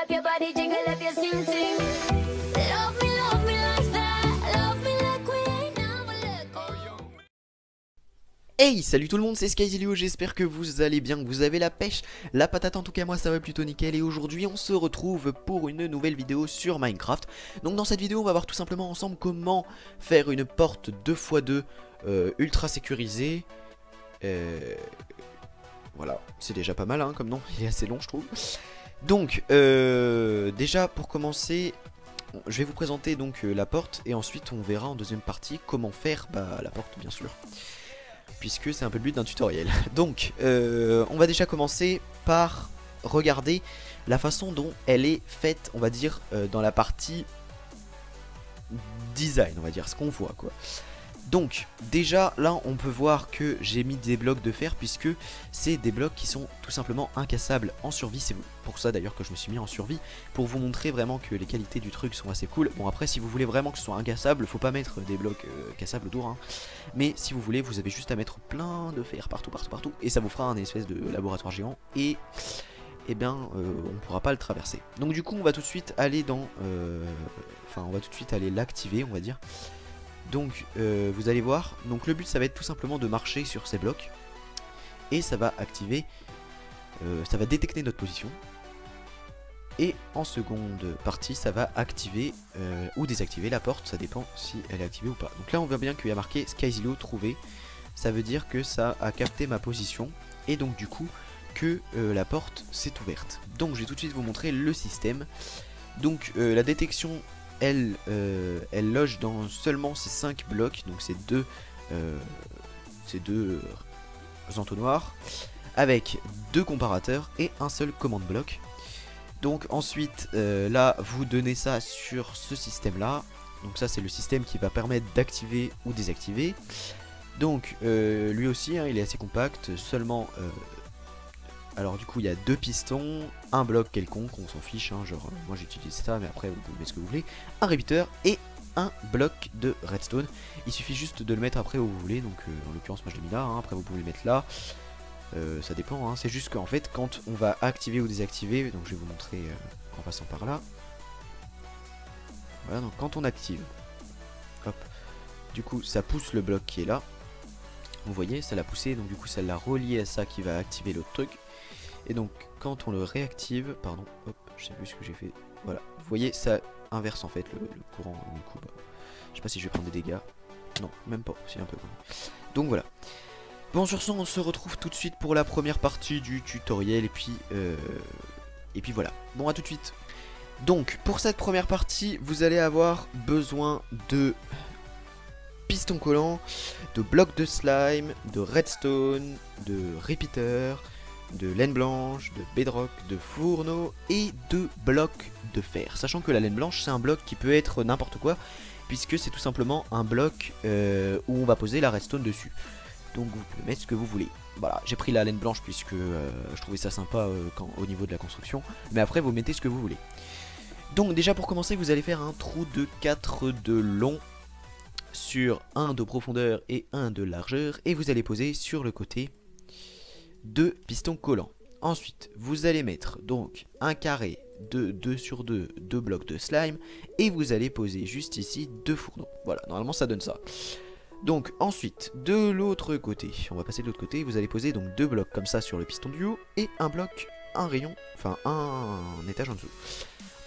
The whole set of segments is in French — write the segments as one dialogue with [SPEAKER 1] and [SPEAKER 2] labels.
[SPEAKER 1] up your body, jiggle up your sing sing. Love me like that. Love me like we ain't never let go.
[SPEAKER 2] Hey, salut tout le monde, c'est SkyZilio, j'espère que vous allez bien, que vous avez la pêche, la patate. En tout cas moi ça va plutôt nickel, et aujourd'hui on se retrouve pour une nouvelle vidéo sur Minecraft. Donc dans cette vidéo on va voir tout simplement ensemble comment faire une porte 2x2 ultra sécurisée. Voilà, c'est déjà pas mal hein, comme nom, il est assez long je trouve. Donc déjà pour commencer, je vais vous présenter donc la porte, et ensuite on verra en deuxième partie comment faire la porte bien sûr, puisque c'est un peu le but d'un tutoriel. Donc on va déjà commencer par regarder la façon dont elle est faite, on va dire dans la partie design, on va dire ce qu'on voit quoi. Donc déjà là on peut voir que j'ai mis des blocs de fer, puisque c'est des blocs qui sont tout simplement incassables en survie. C'est pour ça d'ailleurs que je me suis mis en survie, pour vous montrer vraiment que les qualités du truc sont assez cool. Bon après si vous voulez vraiment que ce soit incassable, faut pas mettre des blocs cassables autour hein. Mais si vous voulez, vous avez juste à mettre plein de fer partout, et ça vous fera un espèce de laboratoire géant, et eh bien on pourra pas le traverser. Donc du coup on va tout de suite aller dans on va tout de suite aller l'activer on va dire. Donc vous allez voir, donc le but ça va être tout simplement de marcher sur ces blocs, et ça va activer, ça va détecter notre position, et en seconde partie ça va activer ou désactiver la porte, ça dépend si elle est activée ou pas. Donc là on voit bien qu'il y a marqué SkyZilio trouvé, ça veut dire que ça a capté ma position, et donc du coup que la porte s'est ouverte. Donc je vais tout de suite vous montrer le système. Donc la détection elle loge dans seulement ces 5 blocs, donc ces deux entonnoirs, avec 2 comparateurs et un seul command bloc. Donc ensuite là vous donnez ça sur ce système là, donc ça c'est le système qui va permettre d'activer ou désactiver. Donc lui aussi hein, il est assez compact, seulement alors du coup il y a 2 pistons, un bloc quelconque, on s'en fiche hein, genre moi j'utilise ça, mais après vous pouvez mettre ce que vous voulez, un repeater et un bloc de redstone. Il suffit juste de le mettre après où vous voulez, donc en l'occurrence moi je l'ai mis là, hein, après vous pouvez le mettre là, ça dépend hein. C'est juste qu'en fait quand on va activer ou désactiver, donc je vais vous montrer en passant par là. Voilà, donc quand on active, hop, du coup ça pousse le bloc qui est là, vous voyez ça l'a poussé, donc du coup ça l'a relié à ça qui va activer l'autre truc. Et donc quand on le réactive, pardon, hop, je sais plus ce que j'ai fait, voilà, vous voyez ça inverse en fait le courant, du coup je sais pas si je vais prendre des dégâts, non même pas, c'est un peu bon. Donc voilà. Bon sur ce on se retrouve tout de suite pour la première partie du tutoriel, et puis voilà, bon à tout de suite. Donc pour cette première partie vous allez avoir besoin de pistons collants, de blocs de slime, de redstone, de repeater, de laine blanche, de bedrock, de fourneau et de blocs de fer. Sachant que la laine blanche c'est un bloc qui peut être n'importe quoi, puisque c'est tout simplement un bloc où on va poser la redstone dessus. Donc vous pouvez mettre ce que vous voulez. Voilà, j'ai pris la laine blanche puisque je trouvais ça sympa au niveau de la construction. Mais après vous mettez ce que vous voulez. Donc déjà pour commencer vous allez faire un trou de 4 de long sur 1 de profondeur et 1 de largeur, et vous allez poser sur le côté 2 pistons collants. Ensuite vous allez mettre donc un carré de 2 sur 2 de blocs de slime, et vous allez poser juste ici 2 fourneaux. Voilà, normalement ça donne ça. Donc ensuite de l'autre côté, on va passer de l'autre côté, vous allez poser donc 2 blocs comme ça sur le piston du haut, et un bloc, un rayon, enfin un étage en dessous.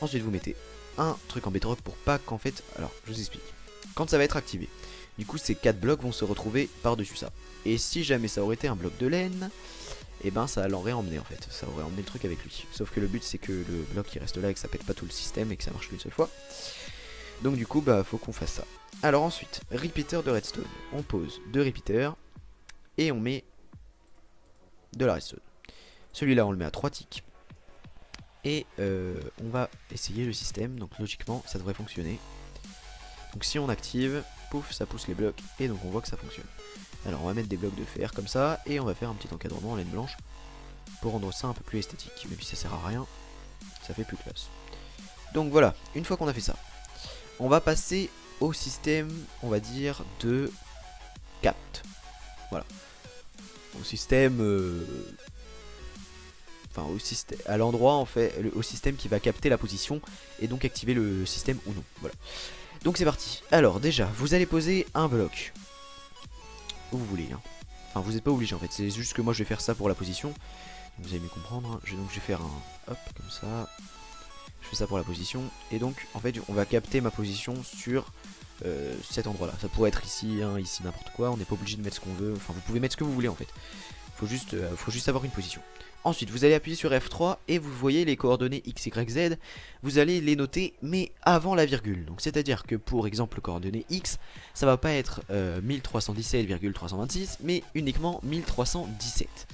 [SPEAKER 2] Ensuite vous mettez un truc en bedrock pour pas qu'en fait, alors je vous explique, quand ça va être activé, du coup ces 4 blocs vont se retrouver par dessus ça. Et si jamais ça aurait été un bloc de laine, et ben ça l'aurait emmené en fait, ça aurait emmené le truc avec lui. Sauf que le but c'est que le bloc il reste là et que ça pète pas tout le système et que ça marche qu'une seule fois. Donc du coup faut qu'on fasse ça. Alors ensuite, repeater de redstone, on pose 2 repeaters et on met de la redstone. Celui-là on le met à 3 ticks. Et on va essayer le système, donc logiquement ça devrait fonctionner. Donc si on active, pouf, ça pousse les blocs, et donc on voit que ça fonctionne. Alors on va mettre des blocs de fer comme ça, et on va faire un petit encadrement en laine blanche pour rendre ça un peu plus esthétique, même si ça sert à rien, ça fait plus classe. Donc voilà, une fois qu'on a fait ça, on va passer au système, on va dire, de capte. Voilà. Au système enfin à l'endroit en fait, au système qui va capter la position et donc activer le système ou non. Voilà. Donc c'est parti. Alors déjà, vous allez poser un bloc où vous voulez. Hein. Enfin, vous n'êtes pas obligé en fait. C'est juste que moi je vais faire ça pour la position. Vous allez mieux comprendre. Hein. Donc je vais faire un hop comme ça. Je fais ça pour la position et donc en fait on va capter ma position sur cet endroit là. Ça pourrait être ici, hein, ici n'importe quoi. On n'est pas obligé de mettre ce qu'on veut. Enfin vous pouvez mettre ce que vous voulez en fait. Faut juste avoir une position. Ensuite vous allez appuyer sur F3 et vous voyez les coordonnées X, Y, Z. Vous allez les noter mais avant la virgule. Donc c'est à dire que pour exemple le coordonnée X, ça va pas être 1317,326 mais uniquement 1317.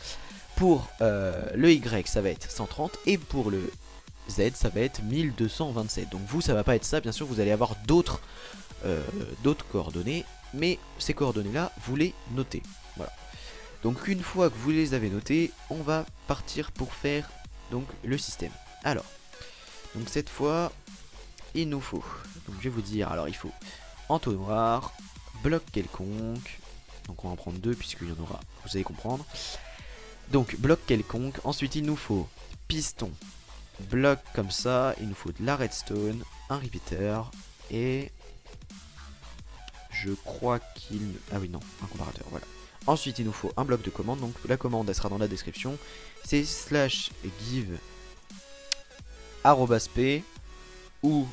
[SPEAKER 2] Pour le Y ça va être 130 et pour le Z ça va être 1227. Donc vous ça va pas être ça, bien sûr vous allez avoir d'autres coordonnées, mais ces coordonnées là vous les notez. Voilà. Donc une fois que vous les avez notées, on va partir pour faire donc le système. Alors, donc cette fois il nous faut, donc je vais vous dire, alors il faut entonnoir, bloc quelconque, donc on va en prendre deux puisqu'il y en aura, vous allez comprendre. Donc bloc quelconque, ensuite il nous faut piston, bloc comme ça, il nous faut de la redstone, un repeater et je crois qu'il... Ah oui non, un comparateur, voilà. Ensuite il nous faut un bloc de commande, donc la commande elle sera dans la description, c'est /give @p ou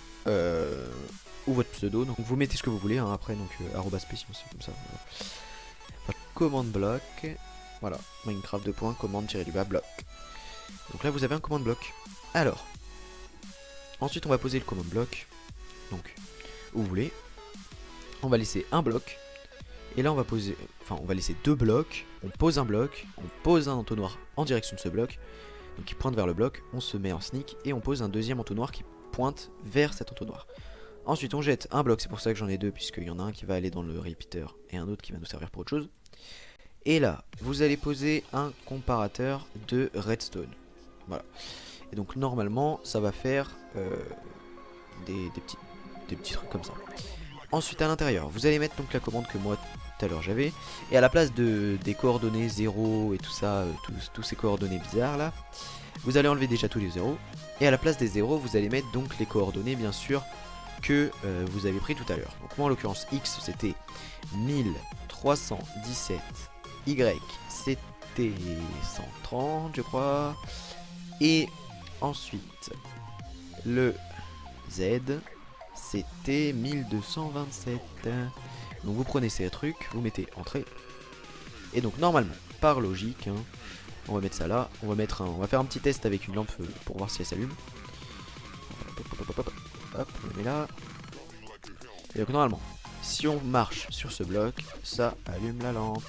[SPEAKER 2] votre pseudo, donc vous mettez ce que vous voulez hein, après, donc @p si c'est comme ça. Voilà. Enfin, commande bloc, voilà, Minecraft 2. Commande-du-bas bloc. Donc là vous avez un commande bloc. Alors, ensuite on va poser le commande bloc, donc où vous voulez. On va laisser un bloc. Et là on va poser, enfin on va laisser deux blocs. On pose un bloc, on pose un entonnoir en direction de ce bloc. Donc qui pointe vers le bloc, on se met en sneak et on pose un deuxième entonnoir qui pointe vers cet entonnoir. Ensuite on jette un bloc, c'est pour ça que j'en ai deux, puisqu'il y en a un qui va aller dans le repeater et un autre qui va nous servir pour autre chose. Et là, vous allez poser un comparateur de redstone. Voilà. Et donc normalement, ça va faire des petits trucs comme ça. Ensuite à l'intérieur, vous allez mettre donc la commande que moi tout à l'heure j'avais. Et à la place des coordonnées 0 et tout ça, tous ces coordonnées bizarres là, vous allez enlever déjà tous les 0. Et à la place des 0, vous allez mettre donc les coordonnées bien sûr que vous avez pris tout à l'heure. Donc moi en l'occurrence X c'était 1317. Y c'était 130 je crois. Et ensuite le Z c'était 1227. Donc vous prenez ces trucs, vous mettez entrée. Et donc normalement, par logique, hein, on va mettre ça là. On va faire un petit test avec une lampe pour voir si elle s'allume. Hop, on le met là. Et donc normalement, si on marche sur ce bloc, ça allume la lampe.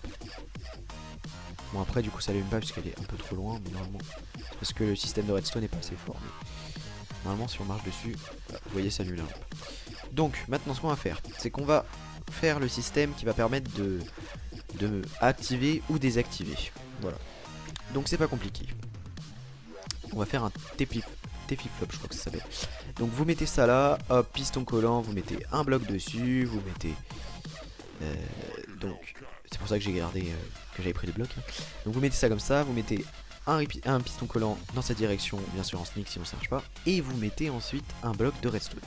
[SPEAKER 2] Bon après du coup ça allume pas puisqu'elle est un peu trop loin, mais normalement parce que le système de redstone n'est pas assez fort. Mais normalement si on marche dessus, vous voyez ça allume la lampe. Donc maintenant ce qu'on va faire, c'est qu'on va faire le système qui va permettre de activer ou désactiver. Voilà. Donc c'est pas compliqué. On va faire un T-flip-flop, je crois que ça s'appelle. Donc vous mettez ça là, hop, piston collant, vous mettez un bloc dessus, vous mettez donc c'est pour ça que j'ai gardé que j'avais pris des blocs. Donc vous mettez ça comme ça, vous mettez un piston collant dans cette direction, bien sûr en sneak sinon ça marche pas, et vous mettez ensuite un bloc de redstone.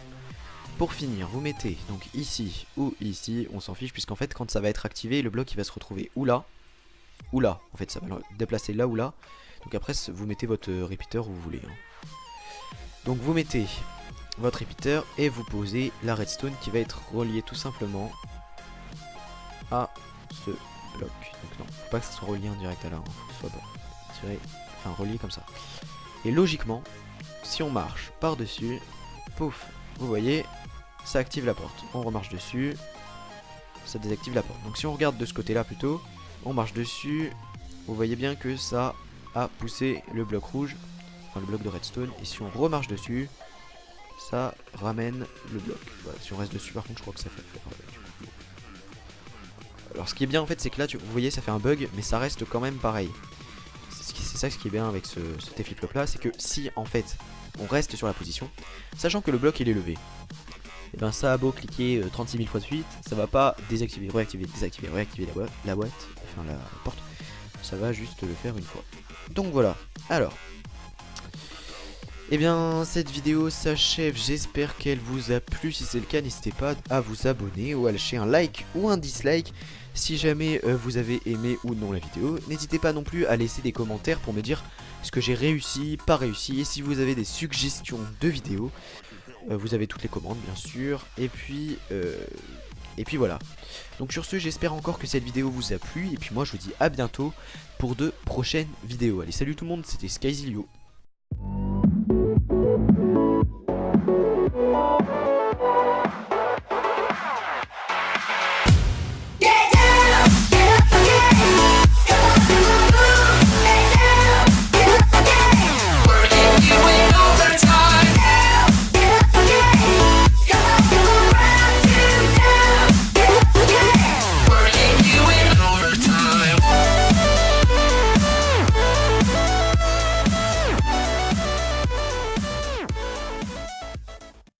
[SPEAKER 2] Pour finir, vous mettez donc ici ou ici, on s'en fiche puisqu'en fait quand ça va être activé, le bloc il va se retrouver ou là, en fait ça va le déplacer là ou là. Donc après vous mettez votre repeater où vous voulez. Hein. Donc vous mettez votre repeater et vous posez la redstone qui va être reliée tout simplement à ce bloc. Donc non, faut pas que ça soit relié en direct à là, hein. Faut que ce soit tiré, enfin relié comme ça. Et logiquement, si on marche par-dessus, pouf, vous voyez, ça active la porte. On remarche dessus, ça désactive la porte. Donc si on regarde de ce côté-là plutôt, on marche dessus, vous voyez bien que ça a poussé le bloc rouge, enfin le bloc de redstone. Et si on remarche dessus, ça ramène le bloc. Voilà, si on reste dessus par contre, je crois que ça fait faire alors ce qui est bien en fait, c'est que là, vous voyez, ça fait un bug, mais ça reste quand même pareil. C'est ça ce qui est bien avec ce T-flip-flop là, c'est que si en fait on reste sur la position, sachant que le bloc il est levé, et ben ça a beau cliquer 36 000 fois de suite, ça va pas désactiver, réactiver, désactiver, réactiver la boîte, enfin la porte, ça va juste le faire une fois. Donc voilà, alors, Et bien cette vidéo s'achève, j'espère qu'elle vous a plu. Si c'est le cas, n'hésitez pas à vous abonner ou à lâcher un like ou un dislike si jamais vous avez aimé ou non la vidéo. N'hésitez pas non plus à laisser des commentaires pour me dire ce que j'ai réussi, pas réussi. Et si vous avez des suggestions de vidéos, vous avez toutes les commandes bien sûr. Et puis voilà. Donc sur ce, j'espère encore que cette vidéo vous a plu. Et puis moi je vous dis à bientôt pour de prochaines vidéos. Allez, salut tout le monde, c'était Skyzilio.